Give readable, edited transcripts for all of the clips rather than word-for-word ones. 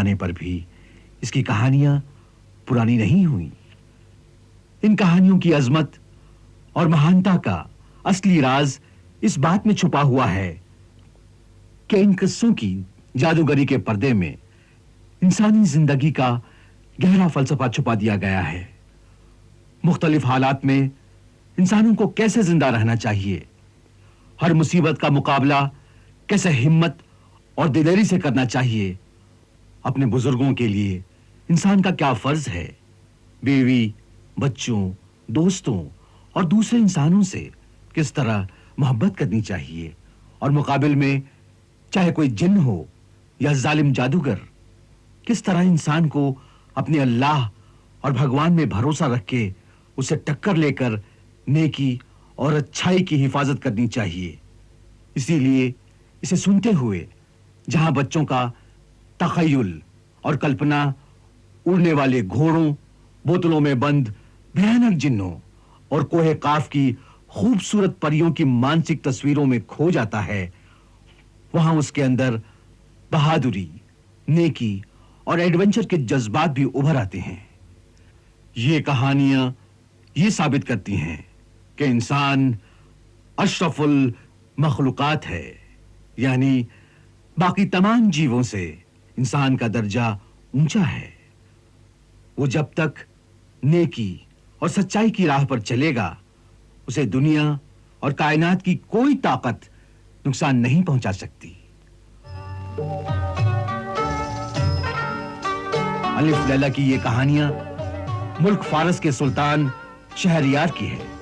जाने पर भी इसकी कहानियां पुरानी नहीं हुई। इन कहानियों की अजमत और महानता का असली राज इस बात में छुपा हुआ है कि इन किस्सों की जादूगरी के पर्दे में इंसानी जिंदगी का गहरा फलसफा छुपा दिया गया है। मुख्तलिफ हालात में इंसानों को कैसे जिंदा रहना चाहिए, हर मुसीबत का मुकाबला कैसे हिम्मत और दिलेरी से करना चाहिए, अपने बुजुर्गों के लिए इंसान का क्या फर्ज है, बीवी, बच्चों, दोस्तों और दूसरे इंसानों से किस तरह मोहब्बत करनी चाहिए, और मुकाबिल में चाहे कोई जिन्न हो या जालिम जादूगर, किस तरह इंसान को अपने अल्लाह और भगवान में भरोसा रख के उसे टक्कर लेकर नेकी और अच्छाई की हिफाजत करनी चाहिए। इसीलिए इसे सुनते हुए जहां बच्चों का तखय्युल और कल्पना उड़ने वाले घोड़ों, बोतलों में बंद भयानक जिन्नों और कोहे काफ की खूबसूरत परियों की मानसिक तस्वीरों में खो जाता है, वहां उसके अंदर बहादुरी, नेकी और एडवेंचर के जज्बात भी उभर आते हैं। ये कहानियां ये साबित करती हैं कि इंसान अशरफुल मखलूकात है, यानी बाकी तमाम जीवों से इंसान का दर्जा ऊंचा है। वो जब तक नेकी और सच्चाई की राह पर चलेगा, उसे दुनिया और कायनात की कोई ताकत नुकसान नहीं पहुंचा सकती। अलिफ लैला की ये कहानियां मुल्क फारस के सुल्तान शहरयार की है।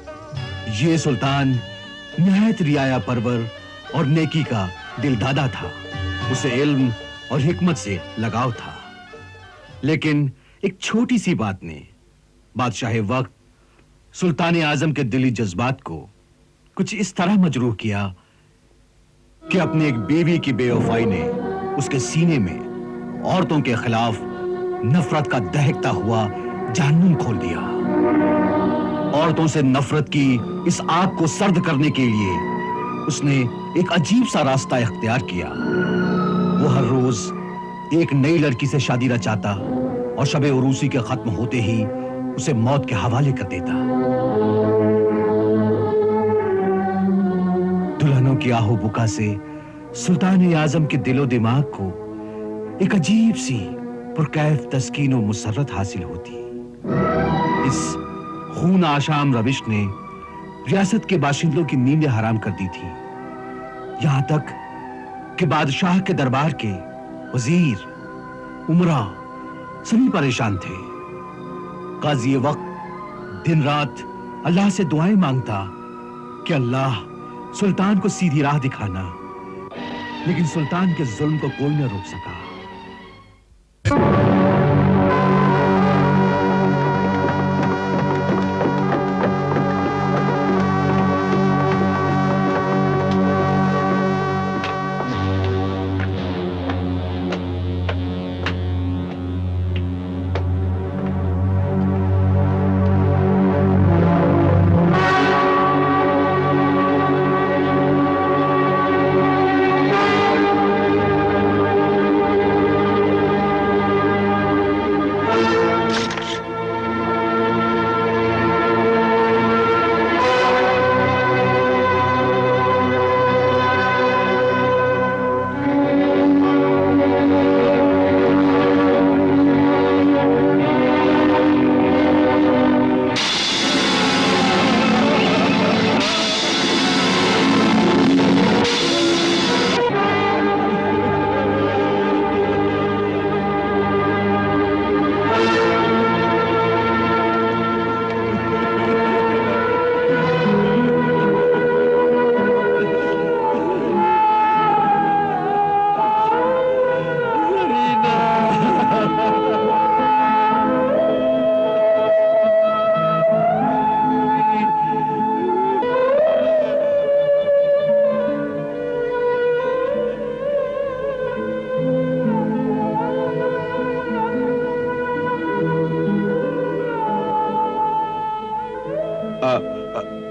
ये सुल्तान निहायत रियाया परवर और नेकी का दिलदादा था। उसे इल्म और हिकमत से लगाव था, लेकिन एक छोटी सी बात ने बादशाह वक्त सुल्तान आजम के दिली जज्बात को कुछ इस तरह मजरूह किया कि अपनी एक बीवी की बेवफाई ने उसके सीने में औरतों के खिलाफ नफरत का दहकता हुआ जहन्नुम खोल दिया। औरतों से नफरत की इस आग को सर्द करने के लिए उसने एक अजीब सा रास्ता इख्तियार किया। वो हर रोज एक नई लड़की से शादी रचाता और शबे उरूसी के खत्म होते ही उसे मौत के हवाले कर देता। दुल्हनों की आहो बुका से सुल्तान आजम के दिलो दिमाग को एक अजीब सी पुरकैफ तस्कीन और मुसर्रत हासिल होती। इस खून आशाम रविश ने रियासत के बाशिंदों की नींदें हराम कर दी थी, यहां तक कि बादशाह के दरबार के वजीर, उमरा सभी परेशान थे। काजी वक्त दिन रात अल्लाह से दुआएं मांगता कि अल्लाह सुल्तान को सीधी राह दिखाना, लेकिन सुल्तान के जुल्म को कोई न रोक सका।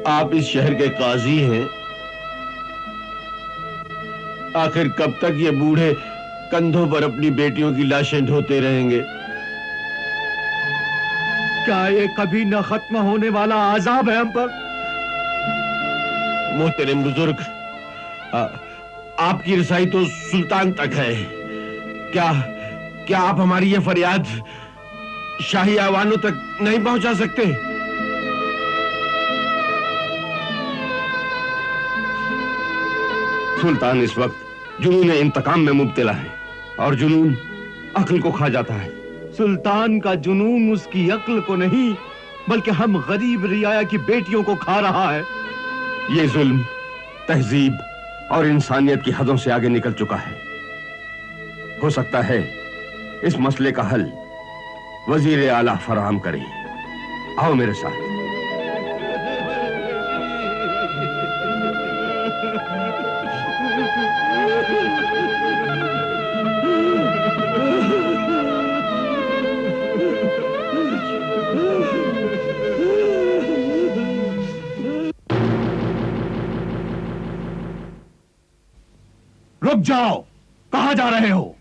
आप इस शहर के काजी हैं। आखिर कब तक ये बूढ़े कंधों पर अपनी बेटियों की लाशें ढोते रहेंगे। क्या ये कभी न खत्म होने वाला अजाब है हम पर? मोहतरम बुजुर्ग, आपकी रसाई तो सुल्तान तक है। क्या क्या आप हमारी ये फरियाद शाही आवानों तक नहीं पहुंचा सकते? सुल्तान इस वक्त जुनून इंतकाम में मुब्तला है और जुनून अक्ल को खा जाता है। सुल्तान का जुनून उसकी अक्ल को नहीं बल्कि हम गरीब रियाया की बेटियों को खा रहा है। ये जुल्म तहजीब और इंसानियत की हदों से आगे निकल चुका है। हो सकता है इस मसले का हल वजीर आला फराहम करें। आओ मेरे साथ। रुक जाओ, कहां जा रहे हो?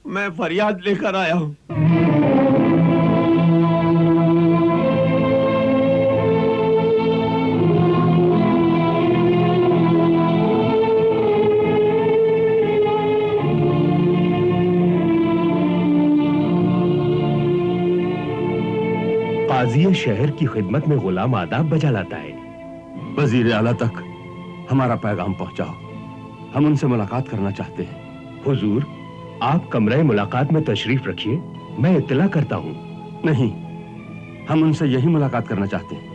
मैं फरियाद लेकर आया हूं। काजी शहर की खिदमत में गुलाम आदाब बजा लाता है। वजीर आला तक हमारा पैगाम पहुंचाओ, हम उनसे मुलाकात करना चाहते हैं। हुजूर, आप कमरे मुलाकात में तशरीफ रखिए, मैं इत्तला करता हूं। नहीं, हम उनसे यही मुलाकात करना चाहते हैं।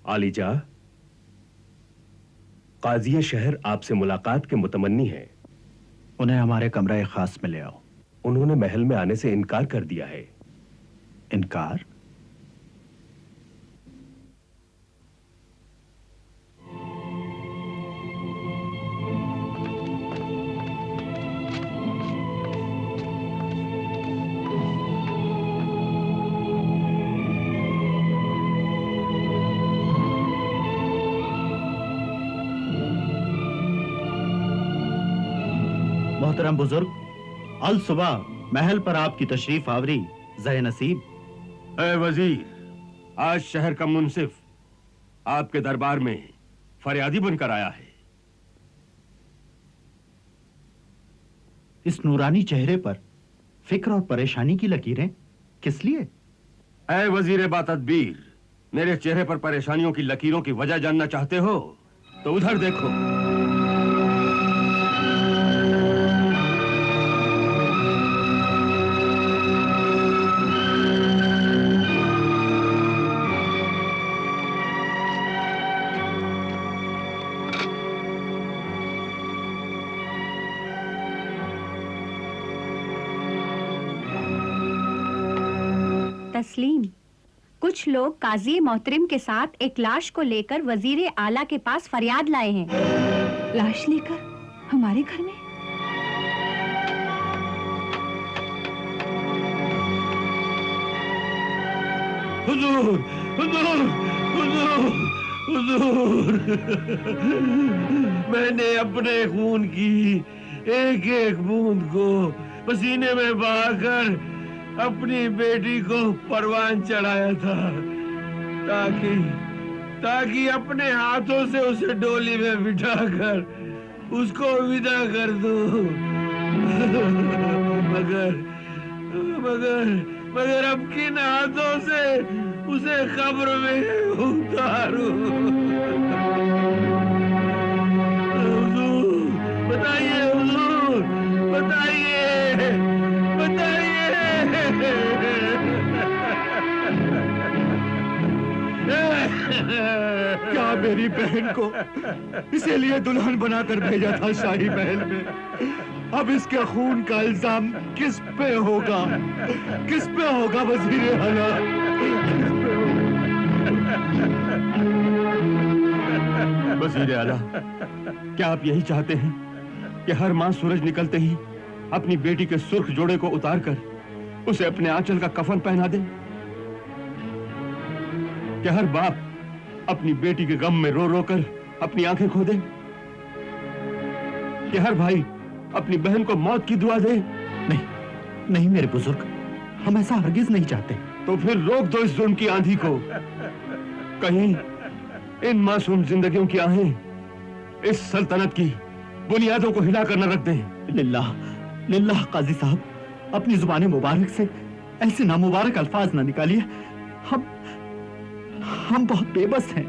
आलीजा, काजी शहर आपसे मुलाकात के मुतमन्नी हैं। उन्हें हमारे कमरे खास में ले आओ। उन्होंने महल में आने से इनकार कर दिया है। इनकार? मोहतरम बुजुर्ग, अल सुबह महल पर आपकी तशरीफ आवरी ज़ह नसीब। ऐ वजीर, आज शहर का मुंसिफ आपके दरबार में फरियादी बनकर आया है। इस नूरानी चेहरे पर फिक्र और परेशानी की लकीरें किस लिए? ऐ वजीर बातदबीर, मेरे चेहरे पर परेशानियों की लकीरों की वजह जानना चाहते हो तो उधर देखो। तस्लीम, कुछ लोग काजी मोहतरम के साथ एक लाश को लेकर वजीर आला के पास फरियाद लाए हैं। लाश लेकर हमारे घर में? हुजूर, हुजूर, हुजूर, हुजूर, मैंने अपने खून की एक एक बूंद को पसीने में बहाकर अपनी बेटी को परवान चढ़ाया था ताकि ताकि अपने हाथों से उसे डोली में बिठाकर उसको विदा कर दूं। मगर मगर मगर अब किन हाथों से उसे कब्र में उतारूं? हुजूर, बताइए हुजूर, बताइए, बताइए। क्या मेरी बहन को इसीलिए दुल्हन बनाकर भेजा था शाही महल में? अब इसके खून का इल्जाम किस पे होगा? किस पे होगा वजीर आला? वजीर आला, क्या आप यही चाहते हैं कि हर मां सूरज निकलते ही अपनी बेटी के सुर्ख जोड़े को उतारकर उसे अपने आंचल का कफन पहना दे? क्या हर बाप अपनी बेटी के गम में रो रो कर अपनी आंखें खो दे? कि हर भाई अपनी बहन को मौत की दुआ दे? नहीं, नहीं मेरे बुजुर्ग, हम ऐसा हरगिज नहीं चाहते। तो फिर रोक दो इस जुल्म की आंधी को। कहीं इन मासूम जिंदगियों की आहें इस सल्तनत की बुनियादों को हिलाकर न रख दें। लिल्लाह, लिल्लाह काजी साहब, अपनी जुबान मुबारक से ऐसे नामुबारक अल्फाज ना निकालिए। हम बहुत बेबस हैं।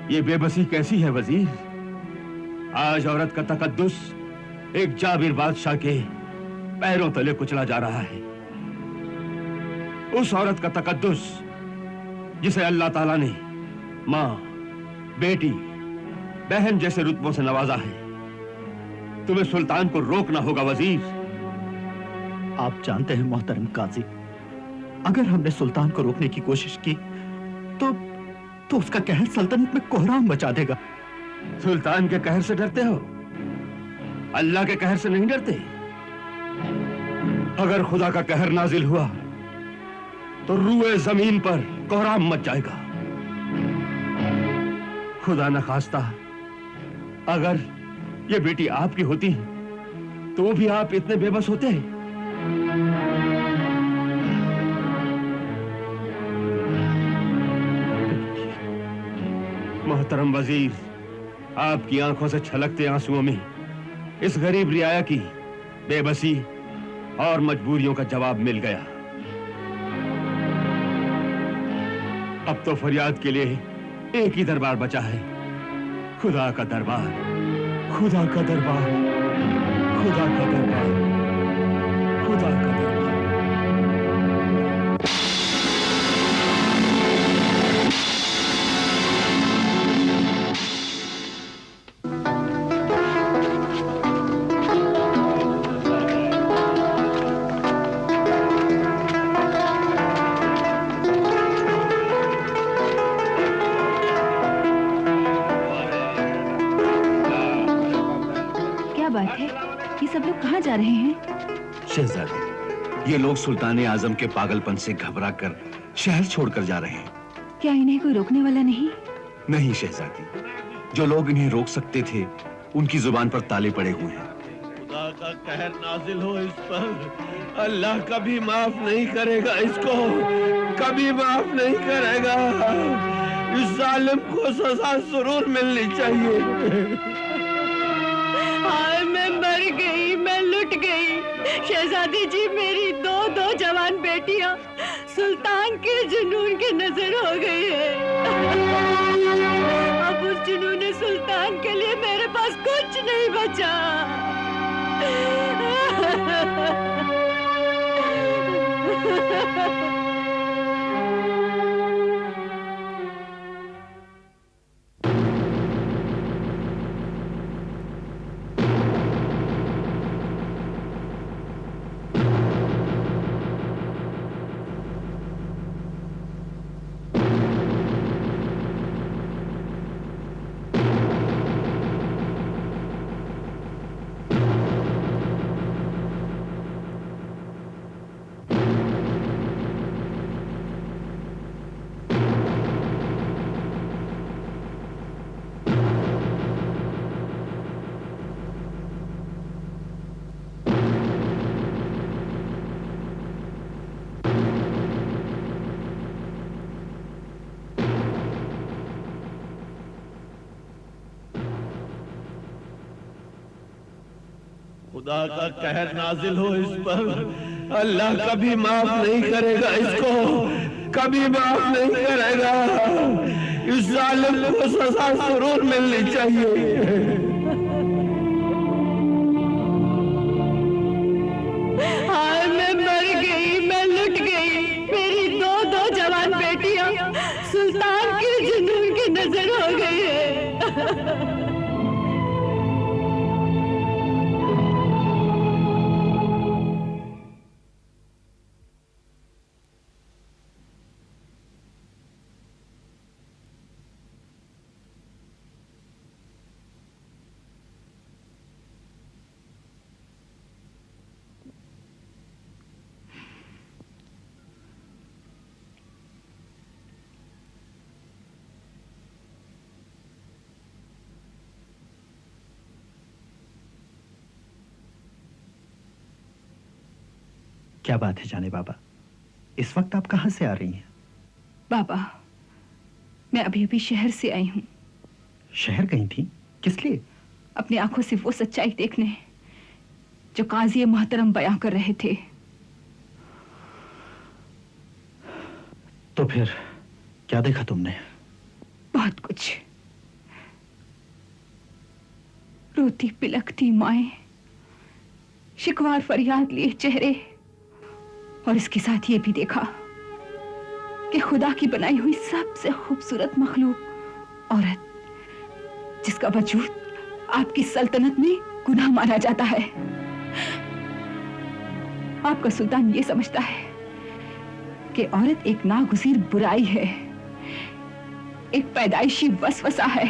ये बेबसी कैसी है वजीर? आज औरत का तकद्दुस एक जाबिर बादशाह के पैरों तले कुचला जा रहा है। उस औरत का तकद्दुस जिसे अल्लाह ताला ने मां, बेटी, बहन जैसे रुतबों से नवाजा है। तुम्हें सुल्तान को रोकना होगा वजीर। आप जानते हैं मोहतरम काजी, अगर हमने सुल्तान को रोकने की कोशिश की तो उसका कहर सल्तनत में कोहराम मचा देगा। सुल्तान के कहर से डरते हो? अल्लाह के कहर से नहीं डरते? अगर खुदा का कहर नाजिल हुआ तो रूए जमीन पर कोहराम मच जाएगा। खुदा न खास्ता अगर ये बेटी आपकी होती तो भी आप इतने बेबस होते? मोहतरम वजीर, आपकी आंखों से छलकते आंसुओं में इस गरीब रियाया की बेबसी और मजबूरियों का जवाब मिल गया। अब तो फरियाद के लिए एक ही दरबार बचा है, खुदा का दरबार, खुदा का दरबार, खुदा का दरबार, खुदा का दरबार। जा रहे हैं? शहजादी, ये लोग सुल्तान आजम के पागलपन से घबरा कर शहर छोड़कर जा रहे हैं। क्या इन्हें कोई रोकने वाला नहीं? नहीं शहजादी, जो लोग इन्हें रोक सकते थे उनकी जुबान पर ताले पड़े हुए हैं। खुदा का कहर नाजिल हो इस पर। अल्लाह कभी माफ नहीं करेगा इसको, कभी माफ नहीं करेगा। इस जालिम को सजा जरूर मिलनी चाहिए। हाय मैं मर गई, मैं लुट गई। शहजादी जी, मेरी दो जवान बेटियां सुल्तान के जुनून की नजर हो गई है। अब उस जुनून सुल्तान के लिए मेरे पास कुछ नहीं बचा। खुदा का कहर नाजिल हो इस पर। अल्लाह कभी माफ नहीं करेगा इसको, कभी माफ नहीं करेगा। इस जालिम को सजा जरूर मिलनी चाहिए। हाय मैं मर गई, मैं लुट गई। मेरी दो जवान बेटियां सुल्तान के जुनून की नजर हो गई है। क्या बात है जाने बाबा, इस वक्त आप कहां से आ रही हैं? बाबा, मैं अभी अभी शहर से आई हूँ। शहर गई थी? किस लिए? अपनी आंखों से वो सच्चाई देखने जो काजी मोहतरम बयां कर रहे थे। तो फिर क्या देखा तुमने? बहुत कुछ। रोती पिलकती माएं, शिकवा फरियाद लिए चेहरे, और इसके साथ ये भी देखा कि खुदा की बनाई हुई सबसे खूबसूरत मखलूक औरत, जिसका वजूद आपकी सल्तनत में गुनाह माना जाता है। आपका सुल्तान ये समझता है कि औरत एक नागुज़ीर बुराई है, एक पैदाइशी वसवसा है,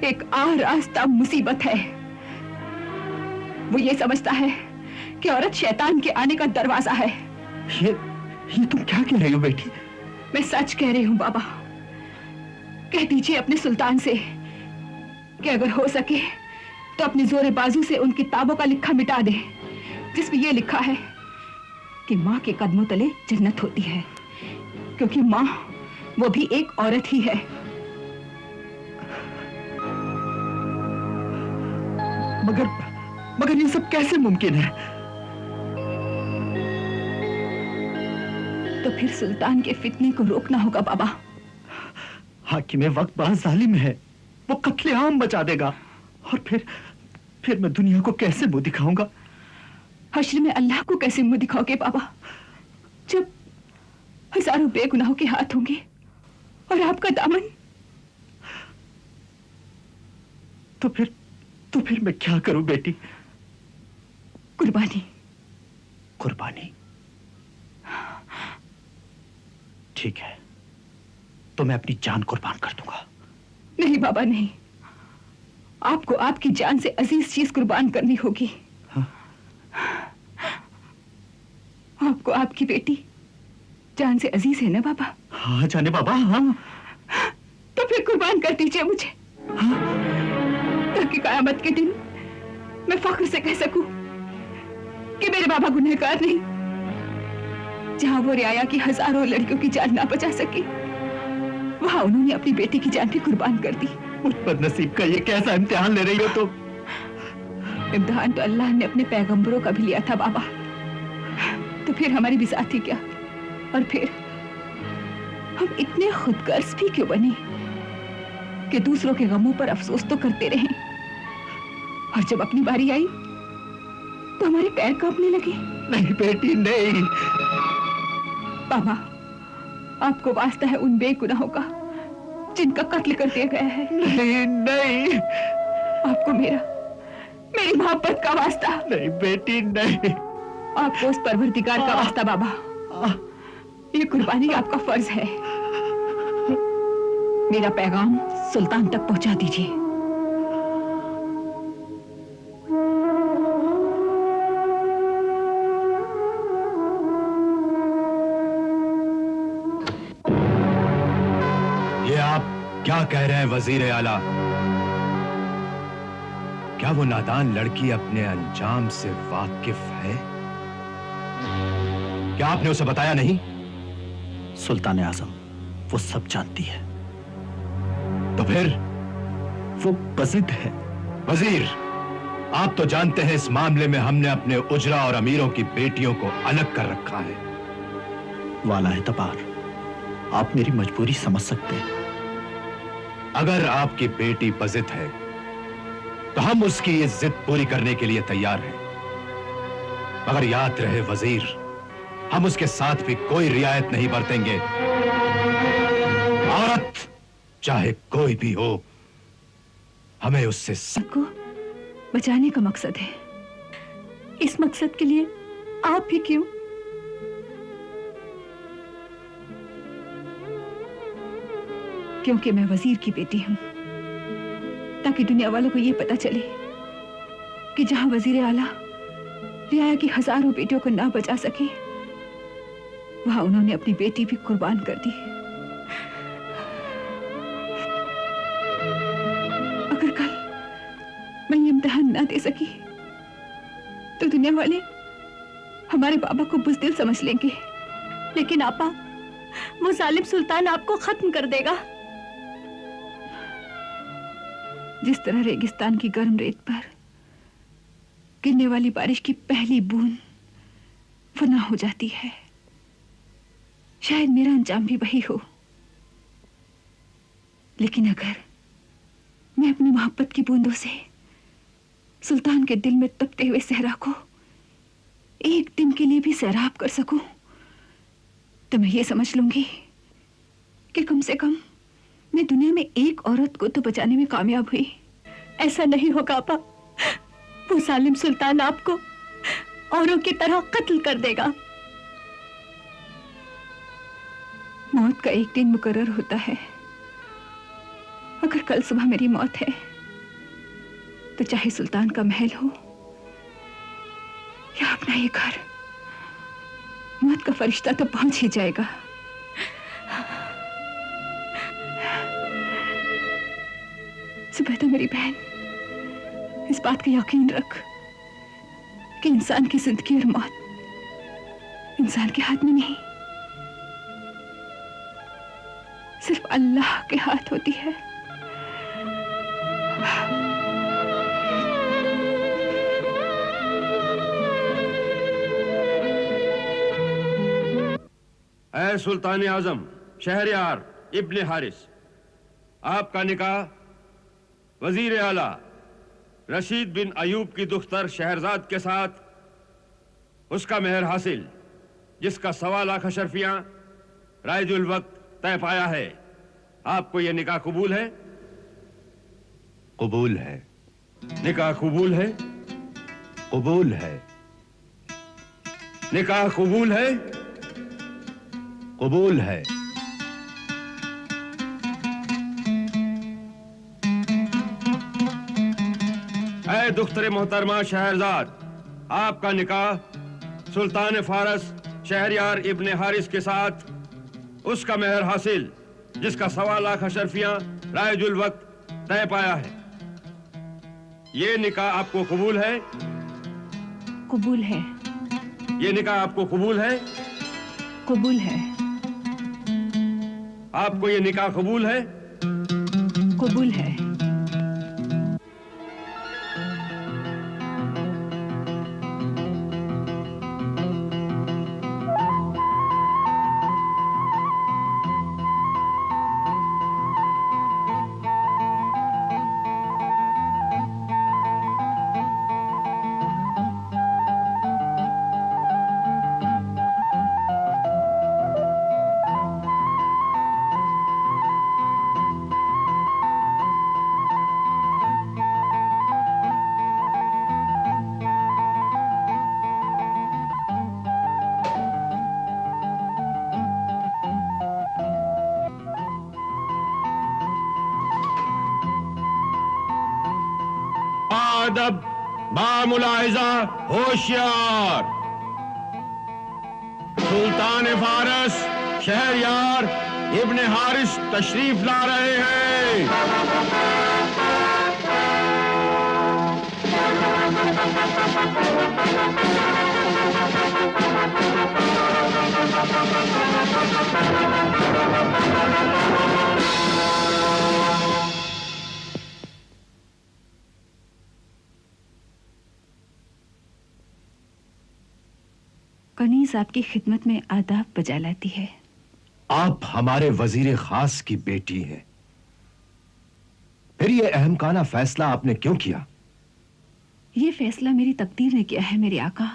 एक आरास्ता मुसीबत है। वो ये समझता है कि औरत शैतान के आने का दरवाजा है। ये तुम क्या कह रही हो बेटी? मैं सच कह रही हूं बाबा। कह दीजिए अपने सुल्तान से कि अगर हो सके तो अपने जोरे बाजू से उन किताबों का लिखा मिटा दे जिसमें यह लिखा है कि माँ के कदमों तले जन्नत होती है, क्योंकि माँ वो भी एक औरत ही है। मगर ये सब कैसे मुमकिन है? तो फिर सुल्तान के फितने को रोकना होगा बाबा। हाकिम वक्त बड़ा जालिम है, वो कत्लेआम मचा देगा, और फिर मैं दुनिया को कैसे मुंह दिखाऊंगा? हश्र में अल्लाह को कैसे मुंह दिखाओगे बाबा, जब हजारों बेगुनाहों के हाथ होंगे और आपका दामन? तो फिर मैं क्या करूं बेटी? कुर्बानी। कुर्बानी? ठीक है, तो मैं अपनी जान कुर्बान कर दूंगा। नहीं बाबा नहीं, आपको आपकी जान से अजीज चीज कुर्बान करनी होगी। हाँ? आपको आपकी बेटी जान से अजीज है ना बाबा? हाँ जाने बाबा, हाँ। तो फिर कुर्बान कर दीजिए मुझे, ताकि कयामत के दिन मैं फख्र से कह सकूं कि मेरे बाबा गुनहगार नहीं। जहां वो रियाया की हजारों लड़कियों की जान ना बचा सके, वहां उन्होंने अपनी बेटी की जान भी कुर्बान कर दी। मुझ पर नसीब का ये कैसा इम्तिहान ले रही हो तुम? इम्तिहान तो अल्लाह ने अपने पैगंबरों का भी लिया था बाबा, तो फिर हमारी भी साथी क्या? और फिर हम इतने खुदगर्ज भी क्यों बने कि दूसरों के गमों पर अफसोस तो करते रहें, और जब अपनी बारी आई तो हमारे पैर कांपने लगे। नहीं बेटी नहीं। बाबा, आपको वास्ता है उन बेगुनाहों का जिनका कत्ल कर दिया गया है। नहीं नहीं, आपको मेरी मोहब्बत का वास्ता। नहीं बेटी नहीं। आपको उस परवरदिगार का वास्ता बाबा, ये कुर्बानी आपका फर्ज है। मेरा पैगाम सुल्तान तक पहुंचा दीजिए। ये आप क्या कह रहे हैं वजीर आला? क्या वो नादान लड़की अपने अंजाम से वाकिफ है? क्या आपने उसे बताया नहीं? सुल्तान आजम वो सब जानती है। तो फिर वो बज़िद है। वजीर, आप तो जानते हैं इस मामले में हमने अपने उजरा और अमीरों की बेटियों को अलग कर रखा है। वाला है तबार, आप मेरी मजबूरी समझ सकते हैं। अगर आपकी बेटी बज़िद है तो हम उसकी ये जिद पूरी करने के लिए तैयार हैं, मगर याद रहे वजीर, हम उसके साथ भी कोई रियायत नहीं बरतेंगे। औरत चाहे कोई भी हो, हमें उससे सबको बचाने का मकसद है। इस मकसद के लिए आप भी क्यों? क्योंकि मैं वजीर की बेटी हूं, ताकि दुनिया वालों को यह पता चले कि जहां वजीर आला रियाया की हजारों बेटियों को ना बचा सके, वहां उन्होंने अपनी बेटी भी कुर्बान कर दी। अगर कल मैं ये इम्तिहान ना दे सकी तो दुनिया वाले हमारे बाबा को बुज़दिल समझ लेंगे। लेकिन आपा, वो जालिम सुल्तान आपको खत्म कर देगा। जिस तरह रेगिस्तान की गर्म रेत पर गिरने वाली बारिश की पहली बूंद फना हो जाती है, शायद मेरा अंजाम भी वही हो। लेकिन अगर मैं अपनी मोहब्बत की बूंदों से सुल्तान के दिल में तपते हुए सहरा को एक दिन के लिए भी सैराब कर सकूं, तो मैं ये समझ लूंगी कि कम से कम मैं दुनिया में एक औरत को तो बचाने में कामयाब हुई। ऐसा नहीं होगा आपा, वो जालिम सुल्तान आपको औरों की तरह कत्ल कर देगा। मौत का एक दिन मुकर्रर होता है। अगर कल सुबह मेरी मौत है तो चाहे सुल्तान का महल हो या अपना ये घर, मौत का फरिश्ता तो पहुंच ही जाएगा। सुबह मेरी बहन, इस बात का यकीन रख कि इंसान की जिंदगी और मौत इंसान के हाथ में नहीं, सिर्फ अल्लाह के हाथ होती है। ऐ सुल्तान आजम शहरयार इब्ने हारिस, आपका निकाह वजीर आला रशीद बिन अयूब की दुख्तर शहरजाद के साथ उसका मेहर हासिल, जिसका 1.25 लाख अशरफियां राइजुल वक्त तय पाया है। आपको यह निकाह कबूल है? कबूल है। निकाह कबूल है? कबूल है। निकाह कबूल है? कबूल है। ऐ दुख्तर मोहतरमा शहरजाद, आपका निकाह सुल्तान फारस शहरयार इब्ने हारिस के साथ उसका मेहर हासिल, जिसका 1.25 लाख अशरफियां राइजुल वक्त तय पाया है। ये निकाह आपको कबूल है? कबूल है। ये निकाह आपको कबूल है? कबूल है। आपको ये निकाह कबूल है? कबूल है। अदब, बामुलाहिजा, होशियार। सुल्तान फारस शहरयार इब्ने हारिस तशरीफ ला रहे हैं। कनीज आपकी खिदमत में आदाब बजा लाती है। आप हमारे वजीर खास की बेटी हैं, फिर यह अहमकाना फैसला आपने क्यों किया? यह फैसला मेरी तकदीर ने किया है मेरे आका,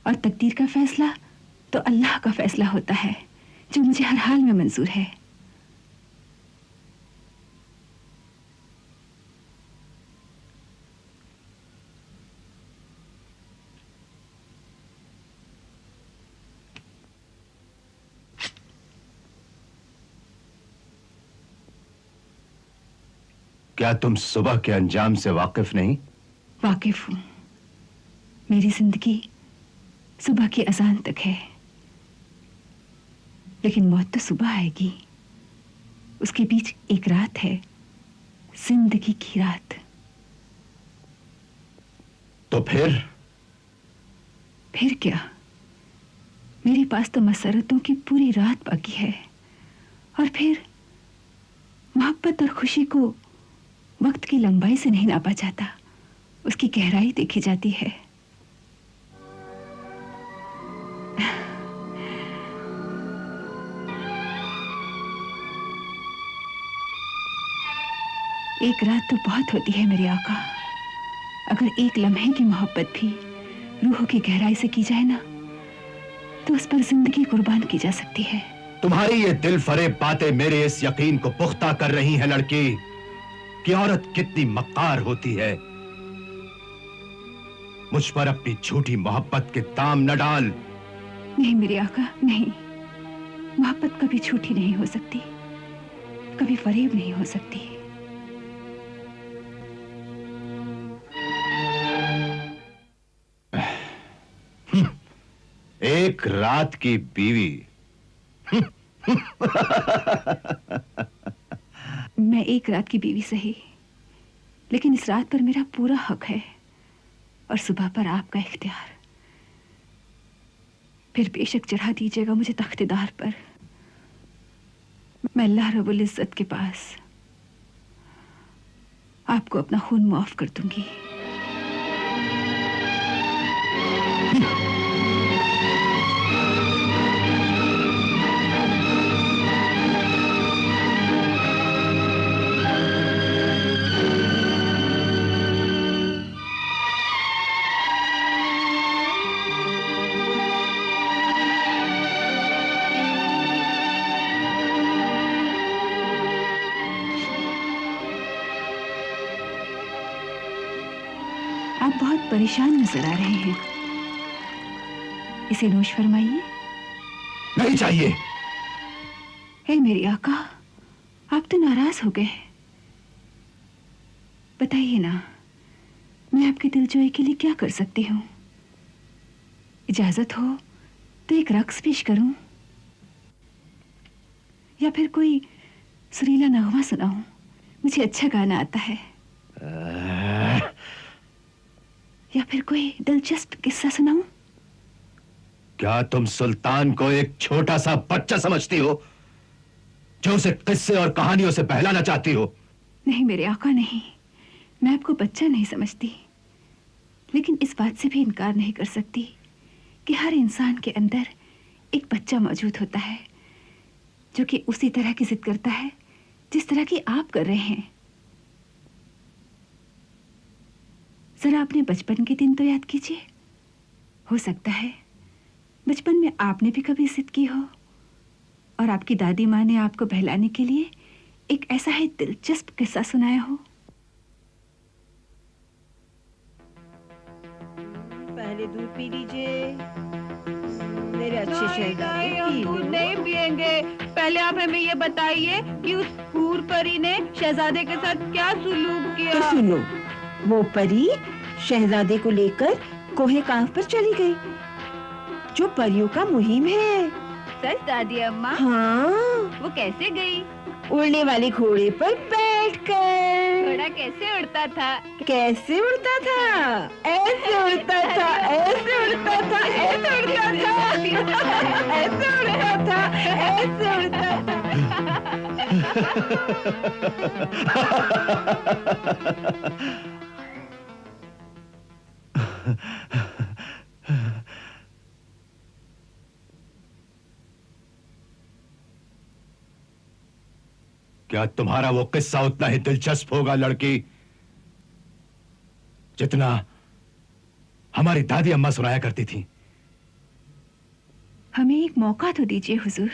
और तकदीर का फैसला तो अल्लाह का फैसला होता है, जो मुझे हर हाल में मंजूर है। क्या तुम सुबह के अंजाम से वाकिफ नहीं? वाकिफ हूं। मेरी जिंदगी सुबह की अजान तक है, लेकिन मौत तो सुबह आएगी। उसके बीच एक रात है, जिंदगी की रात। तो फिर फिर क्या, मेरे पास तो मसरतों की पूरी रात बाकी है। और फिर मोहब्बत और खुशी को वक्त की लंबाई से नहीं नापा जाता, उसकी गहराई देखी जाती है। एक रात तो बहुत होती है मेरे आका। अगर एक लम्हे की मोहब्बत भी रूह की गहराई से की जाए ना, तो उस पर जिंदगी कुर्बान की जा सकती है। तुम्हारी ये दिल फरेब बातें मेरे इस यकीन को पुख्ता कर रही हैं लड़की, कि औरत कितनी मक्कार होती है। मुझ पर अपनी झूठी मोहब्बत के दाम न डाल। नहीं मेरे आका, नहीं। मोहब्बत कभी झूठी नहीं हो सकती, कभी फरेब नहीं हो सकती। एक रात की बीवी। मैं एक रात की बीवी सही, लेकिन इस रात पर मेरा पूरा हक है और सुबह पर आपका इख्तियार। फिर बेशक चढ़ा दीजिएगा मुझे तख्तेदार पर। मैं अल्लाह रब्बुल इज्जत के पास आपको अपना खून माफ कर दूंगी। आप बहुत परेशान नजर आ रहे हैं, इसे नोश फरमाइए। नहीं चाहिए। हे मेरे आका, आप तो नाराज हो गए। बताइए ना, मैं आपके दिलजोई के लिए क्या कर सकती हूँ? इजाजत हो तो एक रक्स पेश करूं, या फिर कोई सुरीला नगमा सुनाऊं? मुझे अच्छा गाना आता है। या फिर कोई दिलचस्प किस्सा सुनाऊं? क्या तुम सुल्तान को एक छोटा सा बच्चा समझती हो, जो उसे किस्से और कहानियों से बहलाना चाहती हो? नहीं मेरे आका, नहीं। मैं आपको बच्चा नहीं समझती, लेकिन इस बात से भी इनकार नहीं कर सकती कि हर इंसान के अंदर एक बच्चा मौजूद होता है, जो कि उसी तरह की जिद करता है जिस तरह की आप कर रहे हैं। जरा अपने बचपन के दिन तो याद कीजिए। हो सकता है बचपन में आपने भी कभी जिद की हो और आपकी दादी माँ ने आपको बहलाने के लिए एक ऐसा ही दिलचस्प किस्सा सुनाया हो। पहले दूध पी लीजिए, मेरे अच्छे शहजादे। दूध नहीं पिएंगे। पहले आप हमें ये बताइए कि उस हूर परी ने शहजादे के साथ क्या सुलूक किया। तो सुनो, वो परी शहजादे को लेकर कोहे काफ पर चली गई, जो परियों का मुहिम है। सच दादी अम्मा? हाँ, वो कैसे गई? उड़ने वाले घोड़े पर बैठकर। घोड़ा कैसे उड़ता था? कैसे उड़ता था? ऐसे उड़ता था, ऐसे उड़ता था, ऐसे उड़ता था, ऐसे उड़ता था, ऐसे उड़ता था। क्या तुम्हारा वो किस्सा उतना ही दिलचस्प होगा लड़की, जितना हमारी दादी अम्मा सुनाया करती थी? हमें एक मौका तो दीजिए हुजूर।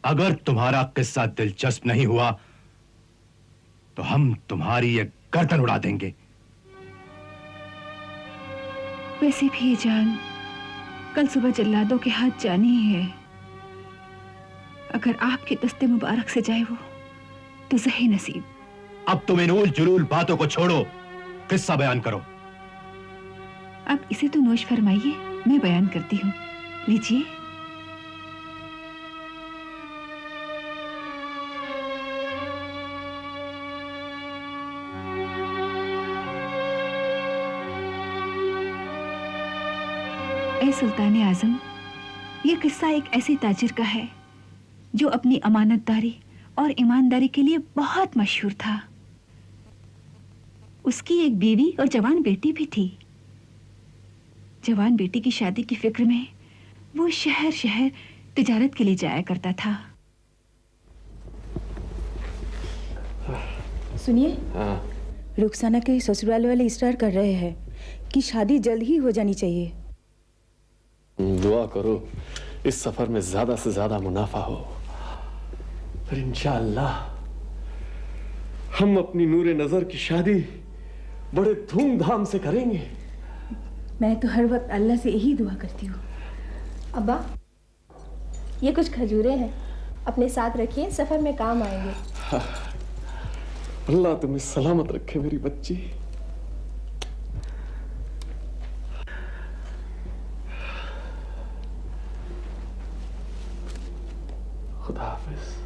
अगर तुम्हारा किस्सा दिलचस्प नहीं हुआ तो हम तुम्हारी ये गर्दन उड़ा देंगे। वैसे भी ये जान कल सुबह जल्लादों के हाथ जानी ही है। अगर आपके दस्ते मुबारक से जाए वो, तो सही नसीब। अब तुम इन उल जुलूल बातों को छोड़ो, किस्सा बयान करो। अब इसे तो नोश फरमाइए, मैं बयान करती हूँ। लीजिए। सुल्तान आजम, ये किस्सा एक ऐसे ताजिर का है जो अपनी अमानतदारी और ईमानदारी के लिए बहुत मशहूर था। उसकी एक बीवी और जवान बेटी भी थी। जवान बेटी की शादी की फिक्र में वो शहर शहर तिजारत के लिए जाया करता था। सुनिए, रुखसाना के ससुराल वाले इसरार कर रहे हैं कि शादी जल्द ही हो जानी चाहिए। दुआ करो इस सफर में ज्यादा से ज्यादा मुनाफा हो, फिर इंशाअल्लाह हम अपनी नूरे नजर की शादी बड़े धूमधाम से करेंगे। मैं तो हर वक्त अल्लाह से यही दुआ करती हूँ। अब्बा, ये कुछ खजूरें हैं, अपने साथ रखिए, सफर में काम आएंगे। अल्लाह तुम्हें सलामत रखे मेरी बच्ची। खुदा हाफिज।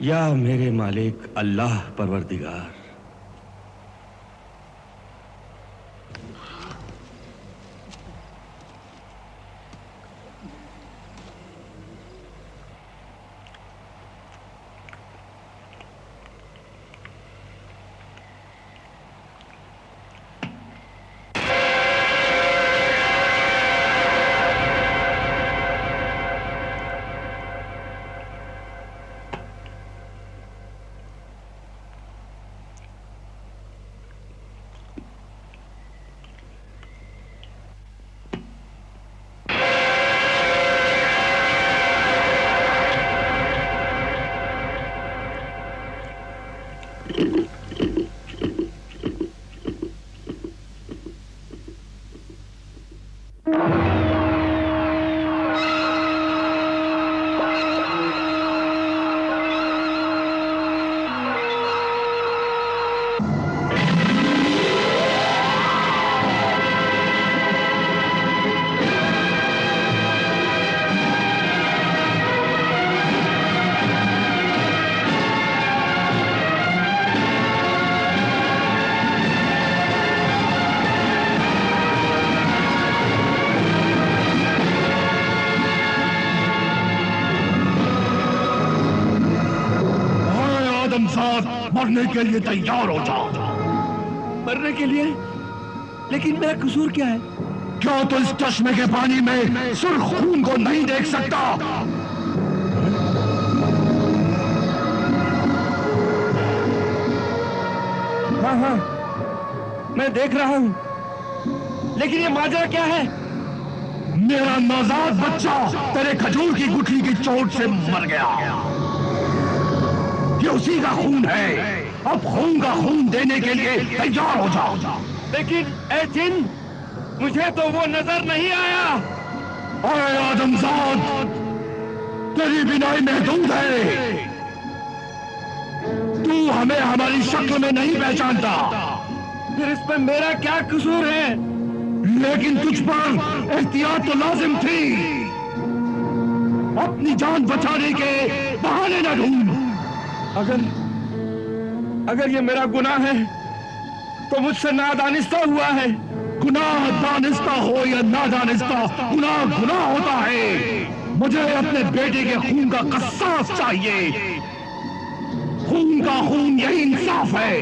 या मेरे मालिक अल्लाह परवरदिगार, मरने के लिए तैयार हो जाओ। मरने के लिए? लेकिन मेरा कसूर क्या है? क्यों तो इस चश्मे के पानी में सुर्ख खून को नहीं देख सकता? हाँ हाँ, मैं देख रहा हूं, लेकिन ये माजरा क्या है? मेरा नौजाद बच्चा तेरे खजूर की गुठली की चोट से मर गया। ये उसी का खून है। अब खून का खून देने के लिए तैयार हो जाओ। लेकिन ए जिन, मुझे तो वो नजर नहीं आया। अरे आदमजाद, तेरी बिनाई महदूद है। तू हमें हमारी शक्ल में नहीं पहचानता। फिर इसमें मेरा क्या कसूर है? लेकिन तुझ पर एहतियात तो लाजिम थी। अपनी जान बचाने के बहाने न ढूंढ। अगर ये मेरा गुनाह है तो मुझसे नादानिस्ता हुआ है। गुनाह दानिस्ता हो या नादानिस्ता, गुनाह गुनाह होता है। मुझे अपने बेटे के खून का कसास चाहिए। खून का खून, यही इंसाफ है।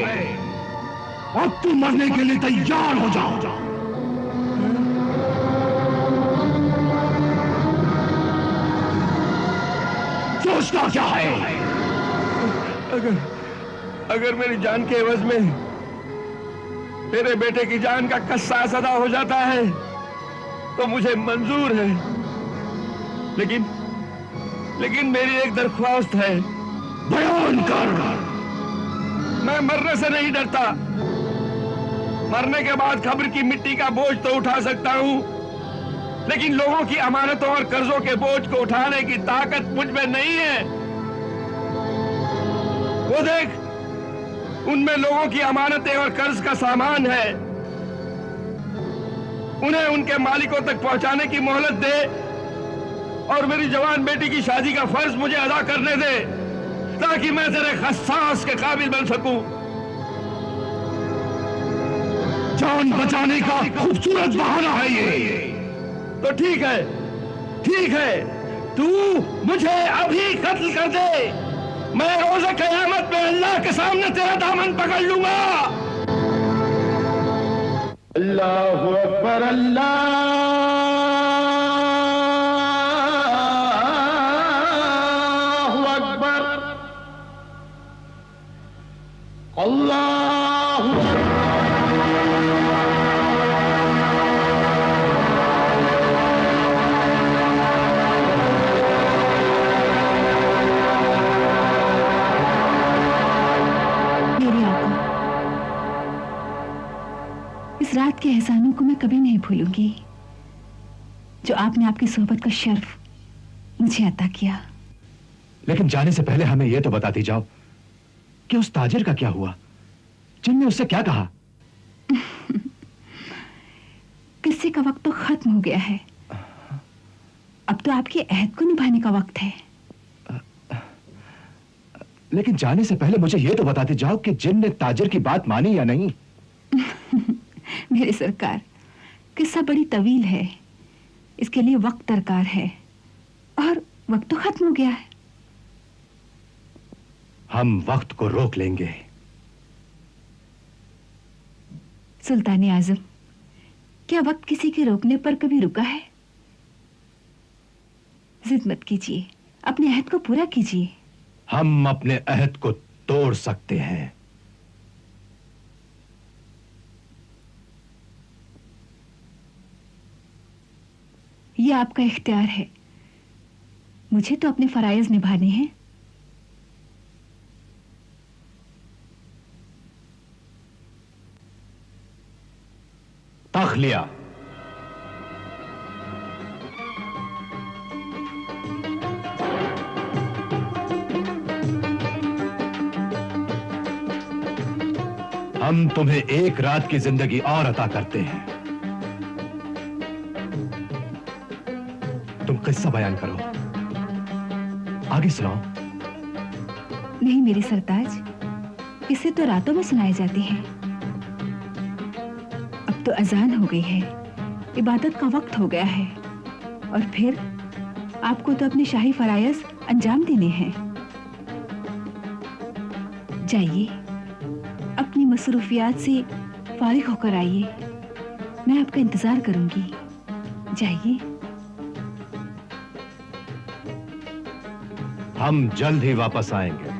अब तुम मरने के लिए तैयार हो जाओ। सोचता क्या है? अगर मेरी जान के एवज में तेरे बेटे की जान का कसास अदा हो जाता है तो मुझे मंजूर है, लेकिन मेरी एक दरख्वास्त है। बयान कर। मैं मरने से नहीं डरता। मरने के बाद कब्र की मिट्टी का बोझ तो उठा सकता हूं, लेकिन लोगों की अमानतों और कर्जों के बोझ को उठाने की ताकत मुझ में नहीं है। वो देख, उनमें लोगों की अमानतें और कर्ज का सामान है। उन्हें उनके मालिकों तक पहुंचाने की मोहलत दे और मेरी जवान बेटी की शादी का फर्ज मुझे अदा करने दे, ताकि मैं तेरे खस्सास के काबिल बन सकूं। जान बचाने का खूबसूरत बहाना है ये। तो ठीक है, तू मुझे अभी कत्ल कर दे। मैं रोज़े क़यामत में अल्लाह के सामने तेरा दामन पकड़ लूंगा। अल्लाहु अकबर, अल्लाहु अकबर, अल्लाहु अकबर। इस रात के एहसानों को मैं कभी नहीं भूलूंगी जो आपने आपकी सोहबत का शर्फ मुझे अता किया। लेकिन जाने से पहले हमें यह तो बताती जाओ कि उस ताजिर का क्या हुआ? जिनने उससे क्या कहा? किस्से का वक्त तो खत्म हो गया है। अब तो आपके अहद को निभाने का वक्त है। लेकिन जाने से पहले मुझे यह तो बताते जाओ कि जिन ने ताजिर की बात मानी या नहीं। मेरे सरकार, किस्सा बड़ी तवील है, इसके लिए वक्त दरकार है और वक्त तो खत्म हो गया है। हम वक्त को रोक लेंगे। सुल्तान आजम, क्या वक्त किसी के रोकने पर कभी रुका है? जिद मत कीजिए, अपने अहद को पूरा कीजिए। हम अपने अहद को तोड़ सकते हैं। यह आपका इख्तियार है। मुझे तो अपने फराइज निभाने हैं। तख्लिया। हम तुम्हें एक रात की जिंदगी और अता करते हैं। तुम किस्सा बयान करो, आगे सुनाओ। नहीं मेरे सरताज, किस्से तो रातों में सुनाए जाते हैं। अब तो अजान हो गई है, इबादत का वक्त हो गया है और फिर आपको तो अपने शाही फराइज अंजाम देने हैं। जाइए, अपनी मसरूफियात से फारिग होकर आइए। मैं आपका इंतजार करूंगी। जाइए। हम जल्द ही वापस आएंगे।